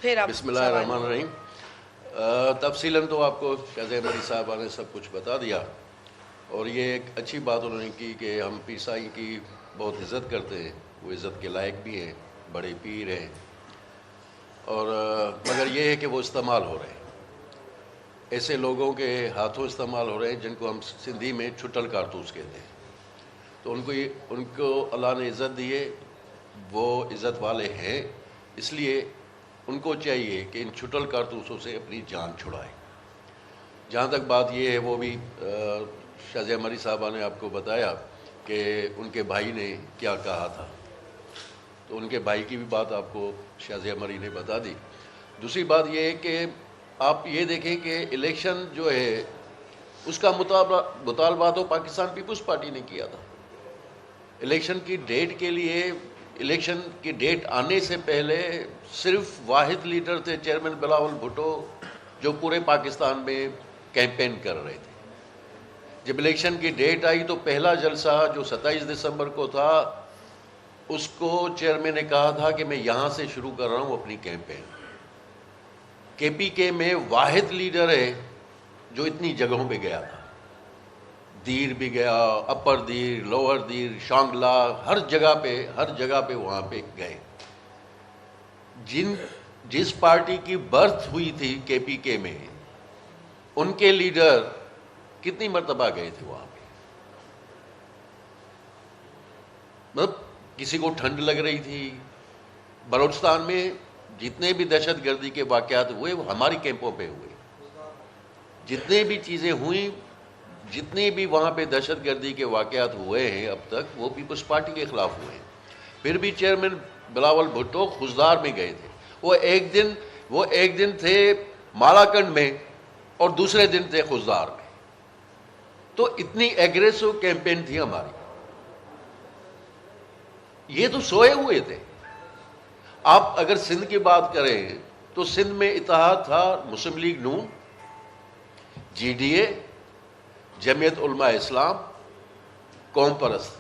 پھر آپ بسم اللہ الرحمن الرحیم. تفصیلاً تو آپ کو شاہ عمری صاحبہ نے سب کچھ بتا دیا، اور یہ ایک اچھی بات انہوں نے کی کہ ہم پیر سائی کی بہت عزت کرتے ہیں، وہ عزت کے لائق بھی ہیں، بڑے پیر ہیں، اور مگر یہ ہے کہ وہ استعمال ہو رہے ہیں، ایسے لوگوں کے ہاتھوں استعمال ہو رہے ہیں جن کو ہم سندھی میں چھٹل کارتوس کہتے ہیں. تو ان کو اللہ نے عزت دی ہے، وہ عزت والے ہیں، اس لیے ان کو چاہیے کہ ان چھٹل کارتوسوں سے اپنی جان چھڑائے. جہاں تک بات یہ ہے، وہ بھی شاہ عمری صاحبہ نے آپ کو بتایا کہ ان کے بھائی نے کیا کہا تھا، تو ان کے بھائی کی بھی بات آپ کو شاہ عمری نے بتا دی. دوسری بات یہ ہے کہ آپ یہ دیکھیں کہ الیکشن جو ہے اس کا مطالبہ تو پاکستان پیپلز پارٹی نے کیا تھا. الیکشن کی ڈیٹ کے لیے، الیکشن کی ڈیٹ آنے سے پہلے صرف واحد لیڈر تھے چیئرمین بلاول بھٹو، جو پورے پاکستان میں کیمپین کر رہے تھے. جب الیکشن کی ڈیٹ آئی تو پہلا جلسہ جو 27 دسمبر کو تھا، اس کو چیئرمین نے کہا تھا کہ میں یہاں سے شروع کر رہا ہوں اپنی کیمپین. کے پی کے میں واحد لیڈر ہے جو اتنی جگہوں پہ گیا تھا، دیر بھی گیا، اپر دیر، لوور دیر، شانگلہ، ہر جگہ پہ وہاں پہ گئے. جس پارٹی کی برتھ ہوئی تھی کے پی کے میں، ان کے لیڈر کتنی مرتبہ گئے تھے وہاں پہ. مطلب کسی کو ٹھنڈ لگ رہی تھی. بلوچستان میں جتنے بھی دہشت گردی کے واقعات ہوئے وہ ہماری کیمپوں پہ ہوئے. جتنے بھی چیزیں ہوئیں، جتنے بھی وہاں پہ دہشت گردی کے واقعات ہوئے ہیں اب تک، وہ پیپلز پارٹی کے خلاف ہوئے ہیں. پھر بھی چیئرمین بلاول بھٹو خزدار میں گئے تھے. وہ ایک دن تھے مالاکنڈ میں اور دوسرے دن تھے خزدار میں. تو اتنی ایگریسو کیمپین تھی ہماری. یہ تو سوئے ہوئے تھے. آپ اگر سندھ کی بات کریں تو سندھ میں اتحاد تھا مسلم league known, G D A, جمعیت علماء اسلام، قوم پرست،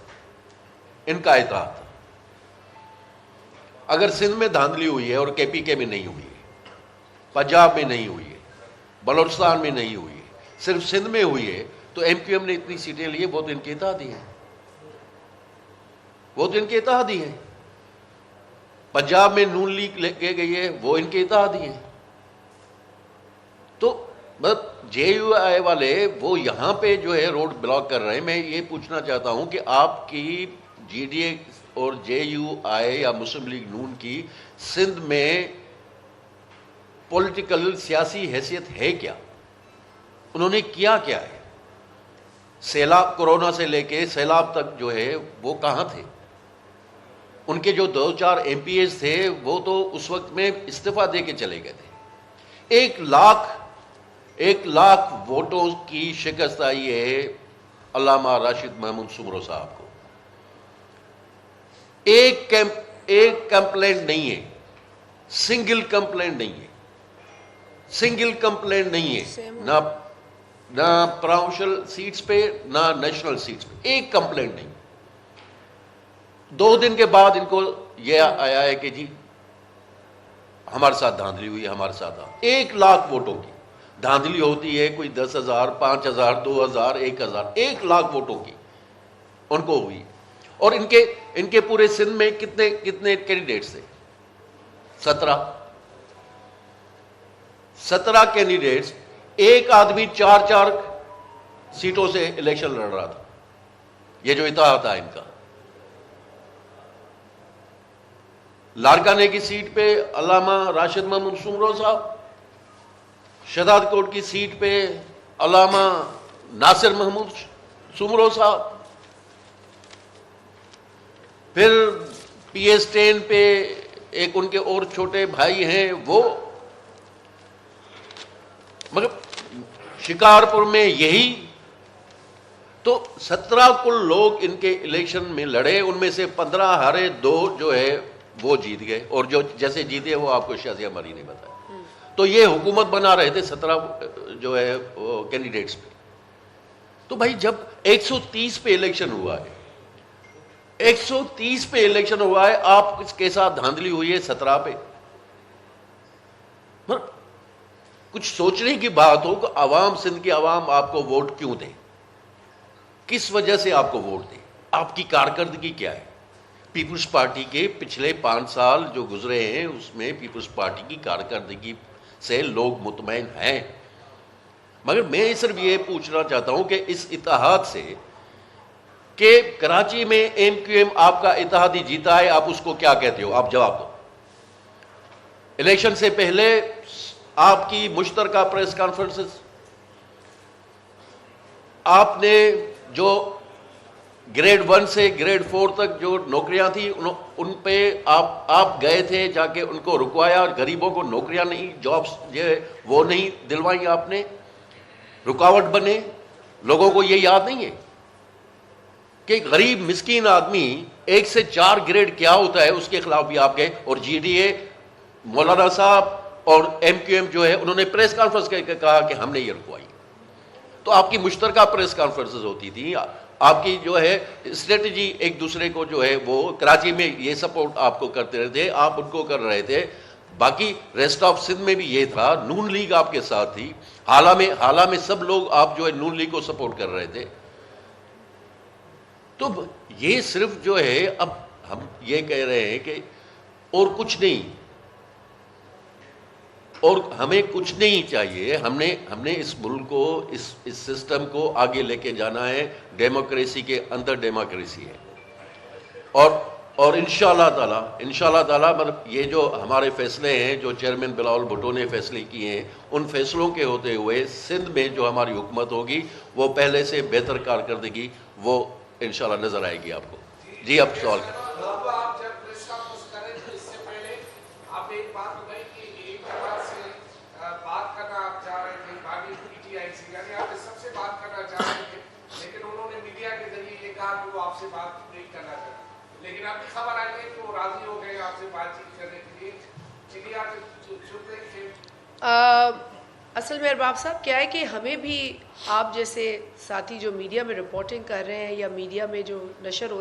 ان کا اتحاد تھا. اگر سندھ میں دھاندلی ہوئی ہے اور کے پی کے میں نہیں ہوئی ہے، پنجاب میں نہیں ہوئی ہے، بلوچستان میں نہیں ہوئی ہے، صرف سندھ میں ہوئی ہے، تو ایم کیو ایم نے اتنی سیٹیں لی، وہ تو ان کے اتحادی ہیں. وہ تو ان کے اتحادی ہیں. پنجاب میں نون لیگ لے کے گئی ہے، وہ ان کے اتحادی ہیں. تو جے یو آئی والے وہ یہاں پہ جو ہے روڈ بلاک کر رہے ہیں. میں یہ پوچھنا چاہتا ہوں کہ آپ کی جی ڈی اے اور جے یو آئی یا مسلم لیگ نون کی سندھ میں پولیٹیکل سیاسی حیثیت ہے کیا؟ انہوں نے کیا کیا ہے؟ سیلاب، کورونا سے لے کے سیلاب تک جو ہے وہ کہاں تھے؟ ان کے جو 2-4 ایم پی ایز تھے وہ تو اس وقت میں استعفیٰ دے کے چلے گئے تھے. 1 لاکھ ووٹوں کی شکست آئی ہے علامہ راشد محمود سمرو صاحب کو. ایک کمپلینٹ نہیں ہے، سنگل کمپلینٹ نہیں ہے، سنگل کمپلینٹ نہیں ہے، نہ پراونشل سیٹس پہ نہ نیشنل سیٹس پہ، ایک کمپلینٹ نہیں. 2 دن کے بعد ان کو یہ آیا ہے کہ جی ہمارے ساتھ دھاندلی ہوئی، ہمارے ساتھ 1 لاکھ ووٹوں کی دھاندلی ہوتی ہے. کوئی 10,000، 5,000، 2,000، 1,000، 1 لاکھ ووٹوں کی ان کو ہوئی. اور ان کے پورے سندھ میں کتنے کینڈیڈیٹس تھے؟ 17 کینڈیڈیٹس. ایک آدمی 4 سیٹوں سے الیکشن لڑ رہا تھا. یہ جو اتحاد تھا ان کا، لاڑکانہ کی سیٹ پہ علامہ راشد محمود سمرو صاحب، شہزاد کوٹ کی سیٹ پہ علامہ ناصر محمود سمرو صاحب، پھر پی ایس 10 پہ ایک ان کے اور چھوٹے بھائی ہیں وہ. مگر شکارپور میں یہی تو 17 کل لوگ ان کے الیکشن میں لڑے. ان میں سے 15 ہارے، 2 جو ہے وہ جیت گئے، اور جو جیسے جیتے وہ آپ کو شاہ عمری نے بتایا. تو یہ حکومت بنا رہے تھے 17 جو ہے کینڈیڈیٹس پہ. تو بھائی جب 130 پہ الیکشن ہوا ہے، 130 پہ الیکشن ہوا ہے، آپ کے ساتھ دھاندلی ہوئی ہے 17 پہ. کچھ سوچنے کی بات ہو کہ عوام، سندھ کی عوام آپ کو ووٹ کیوں دے، کس وجہ سے آپ کو ووٹ دے، آپ کی کارکردگی کیا ہے. پیپلز پارٹی کے پچھلے 5 سال جو گزرے ہیں اس میں پیپلز پارٹی کی کارکردگی سے لوگ مطمئن ہیں. مگر میں صرف یہ پوچھنا چاہتا ہوں کہ اس اتحاد سے، کہ کراچی میں ایم کیو ایم آپ کا اتحادی جیتا ہے، آپ اس کو کیا کہتے ہو؟ آپ جواب دو. الیکشن سے پہلے آپ کی مشترکہ پریس کانفرنسز، آپ نے جو گریڈ 1 سے گریڈ 4 تک جو نوکریاں تھیں ان پہ آپ گئے تھے، جا کے ان کو رکوایا. غریبوں کو نوکریاں نہیں، جابس جو وہ نہیں دلوائیں، آپ نے رکاوٹ بنے. لوگوں کو یہ یاد نہیں ہے کہ غریب مسکین آدمی 1 سے 4 گریڈ کیا ہوتا ہے، اس کے خلاف بھی آپ گئے. اور جی ڈی اے مولانا صاحب اور ایم کیو ایم جو ہے انہوں نے پریس کانفرنس کر کے کہا کہ ہم نے یہ رکوائی. تو آپ کی مشترکہ پریس کانفرنسز ہوتی تھی، آپ کی جو ہے اسٹریٹجی ایک دوسرے کو جو ہے وہ کراچی میں یہ سپورٹ آپ کو کرتے رہے تھے، آپ ان کو کر رہے تھے. باقی ریسٹ آف سندھ میں بھی یہ تھا، نون لیگ آپ کے ساتھ تھی. حالہ میں سب لوگ آپ جو ہے نون لیگ کو سپورٹ کر رہے تھے. تو یہ صرف جو ہے اب ہم یہ کہہ رہے ہیں کہ اور کچھ نہیں، اور ہمیں کچھ نہیں چاہیے. ہم نے اس ملک کو، اس سسٹم کو آگے لے کے جانا ہے. ڈیموکریسی کے اندر ڈیموکریسی ہے. اور انشاءاللہ تعالیٰ مطلب یہ جو ہمارے فیصلے ہیں، جو چیئرمین بلاول بھٹو نے فیصلے کیے ہیں، ان فیصلوں کے ہوتے ہوئے سندھ میں جو ہماری حکومت ہوگی وہ پہلے سے بہتر کارکردگی وہ انشاءاللہ نظر آئے گی آپ کو. جی اب سوال کریں. آپ جب پریس کانفرنس کریں تو اس سے پہلے آپ ایک بات بتائی کہ ایک طرح سے بات کرنا آپ چاہ رہے تھے باقی پی ٹی آئی سے، یعنی آپ سب سے بات کرنا چاہ رہے تھے، لیکن انہوں نے میڈیا کے ذریعے یہ کہا کہ وہ آپ سے بات نہیں کرنا چاہتے. لیکن اب بھی خبر آئی ہے کہ وہ راضی ہو گئے آپ سے بات چیت کرنے کے لیے. چلیے آپ چھوٹے تھے. اصل میں ارباب صاحب کیا ہے کہ ہمیں بھی آپ جیسے ساتھی جو میڈیا میں رپورٹنگ کر رہے ہیں یا میڈیا میں جو نشر